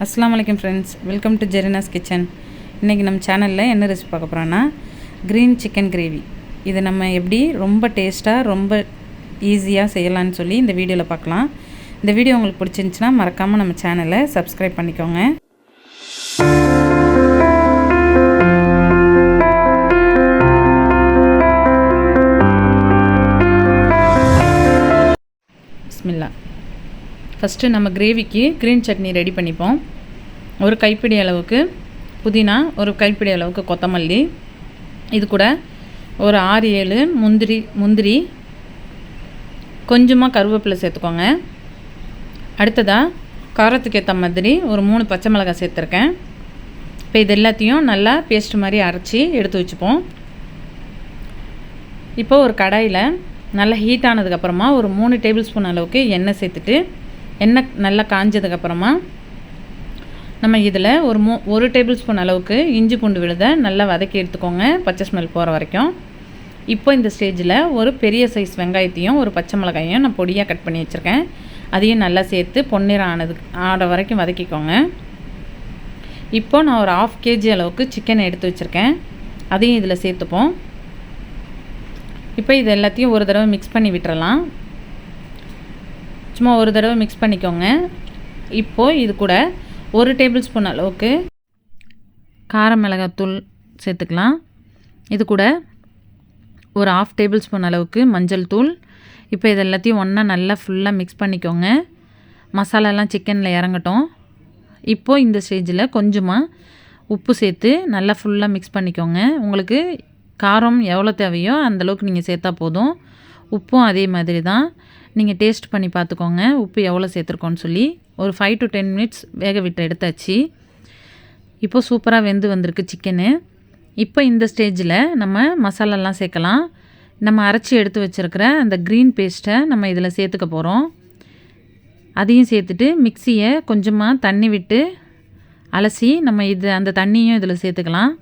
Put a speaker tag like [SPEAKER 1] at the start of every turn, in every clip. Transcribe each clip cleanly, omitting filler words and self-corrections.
[SPEAKER 1] அஸ்ஸலாமு அலைக்கும் friends, welcome to ஜெரினாஸ் kitchen. இன்றைக்கி நம்ம சேனலில் என்ன ரெசிபி பார்க்க போகிறோன்னா க்ரீன் சிக்கன் கிரேவி. இது நம்ம எப்படி ரொம்ப டேஸ்ட்டாக ரொம்ப ஈஸியாக செய்யலான்னு சொல்லி இந்த வீடியோவில் பார்க்கலாம். இந்த வீடியோ உங்களுக்கு பிடிச்சிருந்துச்சின்னா மறக்காமல் நம்ம சேனலை சப்ஸ்கிரைப் பண்ணிக்கோங்க. பிஸ்மில்லா. ஃபஸ்ட்டு நம்ம கிரேவிக்கு க்ரீன் சட்னி ரெடி பண்ணிப்போம். ஒரு கைப்பிடி அளவுக்கு புதினா, ஒரு கைப்பிடி அளவுக்கு கொத்தமல்லி, இது கூட ஒரு 6-7 முந்திரி, கொஞ்சமாக கருவேப்பிலை சேர்த்துக்கோங்க. அடுத்ததாக காரத்துக்கு ஏற்ற மாதிரி ஒரு 3 பச்சை மிளகாய் சேர்த்துருக்கேன். இப்போ இது எல்லாத்தையும் நல்லா பேஸ்ட் மாதிரி அரைச்சி எடுத்து வச்சுப்போம். இப்போ ஒரு கடாயில் நல்லா ஹீட் ஆனதுக்கப்புறமா ஒரு 3 டேபிள் ஸ்பூன் அளவுக்கு எண்ணெய் சேர்த்துட்டு, எண்ணெய் நல்லா காஞ்சதுக்கப்புறமா நம்ம இதில் ஒரு டேபிள் ஸ்பூன் அளவுக்கு இஞ்சி பூண்டு விழுதை நல்லா வதக்கி எடுத்துக்கோங்க, பச்சை ஸ்மெல் போகிற வரைக்கும். இப்போ இந்த ஸ்டேஜில் ஒரு பெரிய சைஸ் வெங்காயத்தையும் ஒரு பச்சை மிளகாயும் நான் பொடியாக கட் பண்ணி வச்சுருக்கேன், அதையும் நல்லா சேர்த்து பொன்னிறம் ஆன வரைக்கும் வதக்கிக்கோங்க. இப்போ நான் ஒரு 1/2 kg அளவுக்கு சிக்கனை எடுத்து வச்சுருக்கேன், அதையும் இதில் சேர்த்துப்போம். இப்போ இது எல்லாத்தையும் ஒரு தடவை மிக்ஸ் பண்ணி விட்டுறலாம். சும்மா ஒரு தடவை மிக்ஸ் பண்ணிக்கோங்க. இப்போது இது கூட ஒரு டேபிள் ஸ்பூன் அளவுக்கு கார மிளகாத்தூள் சேர்த்துக்கலாம். இது கூட ஒரு 1/2 டேபிள் ஸ்பூன் அளவுக்கு மஞ்சள் தூள். இப்போ இது எல்லாத்தையும் ஒன்றா நல்லா ஃபுல்லாக மிக்ஸ் பண்ணிக்கோங்க. மசாலாலாம் சிக்கனில் இறங்கட்டும். இப்போது இந்த ஸ்டேஜில் கொஞ்சமாக உப்பு சேர்த்து நல்லா ஃபுல்லாக மிக்ஸ் பண்ணிக்கோங்க. உங்களுக்கு காரம் எவ்வளோ தேவையோ அந்தளவுக்கு நீங்கள் சேர்த்தா போதும். உப்பும் அதே மாதிரி தான், நீங்கள் டேஸ்ட் பண்ணி பார்த்துக்கோங்க உப்பு எவ்வளோ சேர்த்துருக்கோன்னு சொல்லி. ஒரு 5 to 10 minutes வேக விட்டு எடுத்தாச்சு. இப்போது சூப்பராக வெந்து வந்திருக்கு சிக்கனு. இப்போ இந்த ஸ்டேஜில் நம்ம மசாலாலாம் சேர்க்கலாம். நம்ம அரைச்சி எடுத்து வச்சுருக்கிற அந்த க்ரீன் பேஸ்ட்டை நம்ம இதில் சேர்த்துக்க போகிறோம். அதையும் சேர்த்துட்டு மிக்சியை கொஞ்சமாக தண்ணி விட்டு அலசி நம்ம அந்த தண்ணியும் இதில் சேர்த்துக்கலாம்.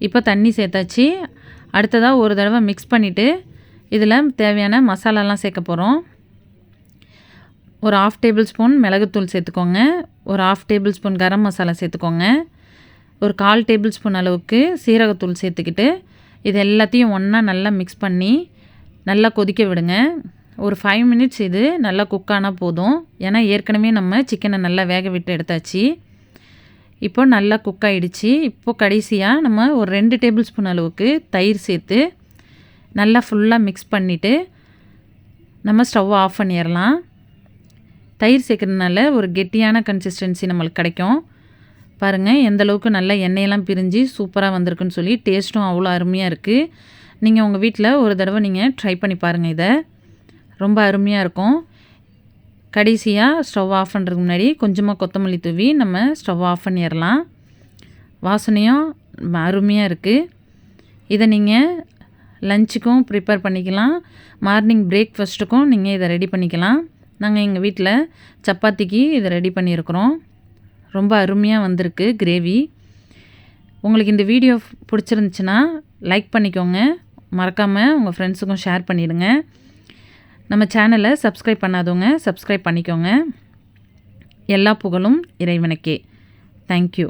[SPEAKER 1] இப்போ தண்ணி சேர்த்தாச்சு. அடுத்ததாக ஒரு தடவை மிக்ஸ் பண்ணிவிட்டு இதில் தேவையான மசாலாலாம் சேர்க்க போகிறோம். ஒரு 1/2 டேபிள் ஸ்பூன் மிளகுத்தூள் சேர்த்துக்கோங்க, ஒரு 1/2 டேபிள் ஸ்பூன் கரம் மசாலா சேர்த்துக்கோங்க, ஒரு 1/4 டேபிள் ஸ்பூன் அளவுக்கு சீரகத்தூள் சேர்த்துக்கிட்டு இது எல்லாத்தையும் ஒன்றா நல்லா மிக்ஸ் பண்ணி நல்லா கொதிக்க விடுங்க. ஒரு 5 minutes இது நல்லா குக் ஆனால் போதும். ஏன்னா ஏற்கனவே நம்ம சிக்கனை நல்லா வேக விட்டு எடுத்தாச்சு. இப்போ நல்லா குக் ஆகிடுச்சு. இப்போது கடைசியாக நம்ம ஒரு 2 டேபிள் ஸ்பூன் அளவுக்கு தயிர் சேர்த்து நல்லா ஃபுல்லாக மிக்ஸ் பண்ணிவிட்டு நம்ம ஸ்டவ் ஆஃப் பண்ணிடலாம். தயிர் சேர்க்குறதுனால ஒரு கெட்டியான கன்சிஸ்டன்சி நம்மளுக்கு கிடைக்கும். பாருங்கள் எந்தளவுக்கு நல்லா எண்ணெயெல்லாம் பிரிஞ்சு சூப்பராக வந்திருக்குன்னு சொல்லி. டேஸ்ட்டும் அவ்வளோ அருமையாக இருக்குது. நீங்கள் உங்கள் வீட்டில் ஒரு தடவை நீங்கள் ட்ரை பண்ணி பாருங்கள். இதை ரொம்ப அருமையாக இருக்கும். கடைசியாக ஸ்டவ் ஆஃப் பண்ணுறதுக்கு முன்னாடி கொஞ்சமாக கொத்தமல்லி தூவி நம்ம ஸ்டவ் ஆஃப் பண்ணிடலாம். வாசனையும் அருமையாக இருக்குது. இதை நீங்கள் லஞ்சுக்கும் ப்ரிப்பேர் பண்ணிக்கலாம், மார்னிங் பிரேக்ஃபாஸ்ட்டுக்கும் நீங்கள் இதை ரெடி பண்ணிக்கலாம். நாங்கள் எங்கள் வீட்டில் சப்பாத்திக்கு இதை ரெடி பண்ணியிருக்கிறோம். ரொம்ப அருமையாக வந்திருக்கு கிரேவி. உங்களுக்கு இந்த வீடியோ பிடிச்சிருந்துச்சுன்னா லைக் பண்ணிக்கோங்க, மறக்காமல் உங்கள் ஃப்ரெண்ட்ஸுக்கும் ஷேர் பண்ணிவிடுங்க. நம்ம சேனலை சப்ஸ்கிரைப் பண்ணாதவங்க சப்ஸ்கிரைப் பண்ணிக்கோங்க. எல்லா புகழும் இறைவனுக்கே. தேங்க்யூ.